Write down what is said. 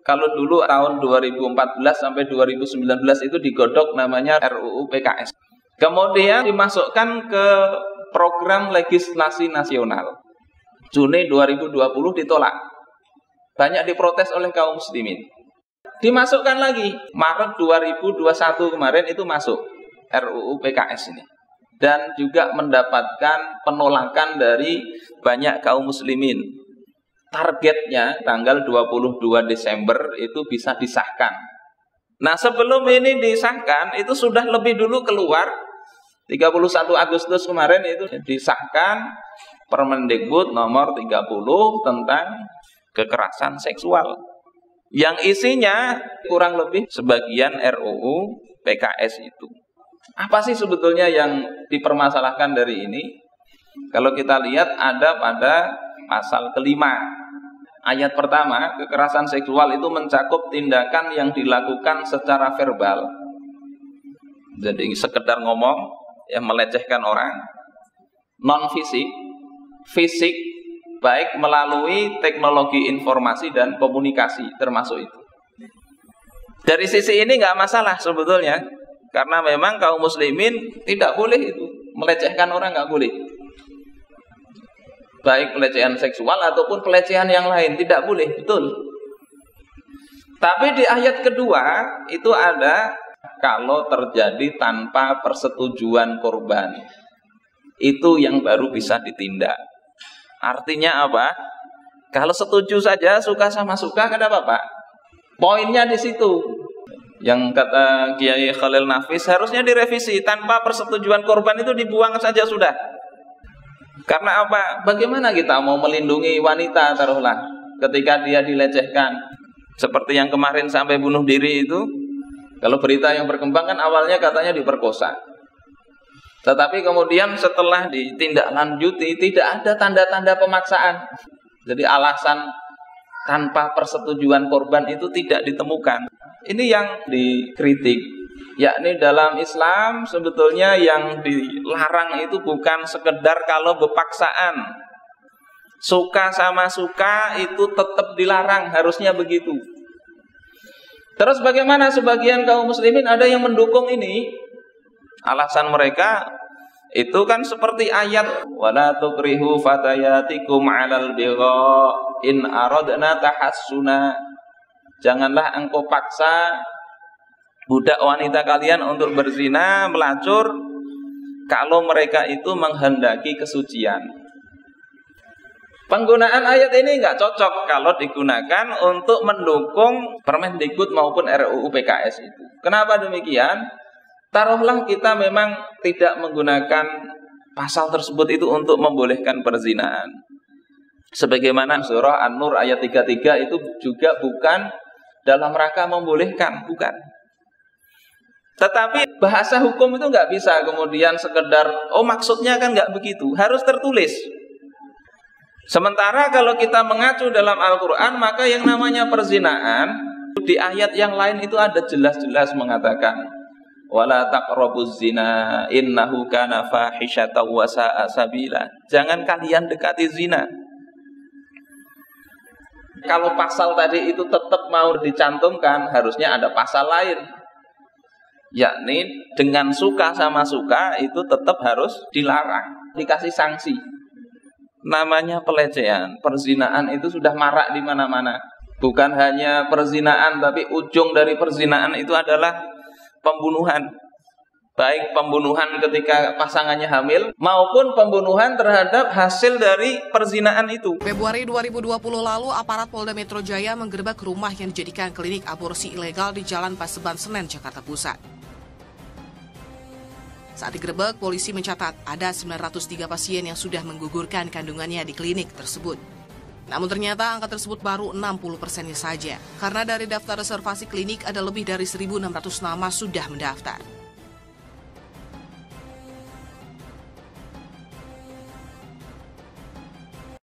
Kalau dulu tahun 2014 sampai 2019 itu digodok namanya RUU PKS. Kemudian dimasukkan ke program legislasi nasional. Juni 2020 ditolak. Banyak diprotes oleh kaum muslimin. Dimasukkan lagi, Maret 2021 kemarin itu masuk RUU PKS ini. Dan juga mendapatkan penolakan dari banyak kaum muslimin. Targetnya tanggal 22 Desember itu bisa disahkan. Nah, sebelum ini disahkan itu sudah lebih dulu keluar 31 Agustus kemarin itu disahkan Permendikbud nomor 30 tentang kekerasan seksual. Yang isinya kurang lebih sebagian RUU PKS itu. Apa sih sebetulnya yang dipermasalahkan dari ini? Kalau kita lihat ada pada pasal kelima, ayat pertama, kekerasan seksual itu mencakup tindakan yang dilakukan secara verbal. Jadi sekedar ngomong, melecehkan orang. Non fisik, fisik, baik melalui teknologi informasi dan komunikasi termasuk itu. Dari sisi ini nggak masalah sebetulnya, karena memang kaum muslimin tidak boleh itu melecehkan orang, nggak boleh. Baik pelecehan seksual ataupun pelecehan yang lain, tidak boleh, betul. Tapi di ayat kedua itu ada kalau terjadi tanpa persetujuan korban, itu yang baru bisa ditindak. Artinya apa? Kalau setuju saja, suka sama suka, kada apa-apa. Poinnya di situ. Yang kata Kiai Khalil Nafis harusnya direvisi, tanpa persetujuan korban itu dibuang saja sudah. Karena apa? Bagaimana kita mau melindungi wanita taruhlah ketika dia dilecehkan? Seperti yang kemarin sampai bunuh diri itu. Kalau berita yang berkembang kan awalnya katanya diperkosa. Tetapi kemudian setelah ditindaklanjuti tidak ada tanda-tanda pemaksaan. Jadi alasan tanpa persetujuan korban itu tidak ditemukan. Ini yang dikritik. Yakni dalam Islam sebetulnya yang dilarang itu bukan sekedar kalau berpaksaan. Suka sama suka itu tetap dilarang, harusnya begitu. Terus bagaimana sebagian kaum muslimin ada yang mendukung ini? Alasan mereka itu kan seperti ayat wala tukrihu fatayatikum 'alal bigha in aradna tahassuna. Janganlah engkau paksa budak wanita kalian untuk berzina, melacur, kalau mereka itu menghendaki kesucian. Penggunaan ayat ini nggak cocok kalau digunakan untuk mendukung Permendikbud maupun RUU PKS itu. Kenapa demikian? Taruhlah kita memang tidak menggunakan pasal tersebut itu untuk membolehkan perzinahan. Sebagaimana surah An-Nur ayat 33 itu juga bukan dalam rangka membolehkan, bukan. Tetapi bahasa hukum itu nggak bisa kemudian sekedar, maksudnya kan nggak begitu, harus tertulis. Sementara kalau kita mengacu dalam Al-Quran, maka yang namanya perzinahan di ayat yang lain itu ada jelas-jelas mengatakan wala taqrabuz zina innahu kana fahisyatan wa sa'a sabila. Jangan kalian dekati zina. Kalau pasal tadi itu tetap mau dicantumkan, harusnya ada pasal lain. Yakni dengan suka sama suka itu tetap harus dilarang, dikasih sanksi. Namanya pelecehan, perzinahan itu sudah marak di mana-mana. Bukan hanya perzinahan, tapi ujung dari perzinahan itu adalah pembunuhan. Baik pembunuhan ketika pasangannya hamil maupun pembunuhan terhadap hasil dari perzinahan itu. Februari 2020 lalu, aparat Polda Metro Jaya menggerebek rumah yang dijadikan klinik aborsi ilegal di Jalan Paseban Senen, Jakarta Pusat. Saat digerebek, polisi mencatat ada 903 pasien yang sudah menggugurkan kandungannya di klinik tersebut. Namun ternyata angka tersebut baru 60%-nya saja, karena dari daftar reservasi klinik ada lebih dari 1.600 nama sudah mendaftar.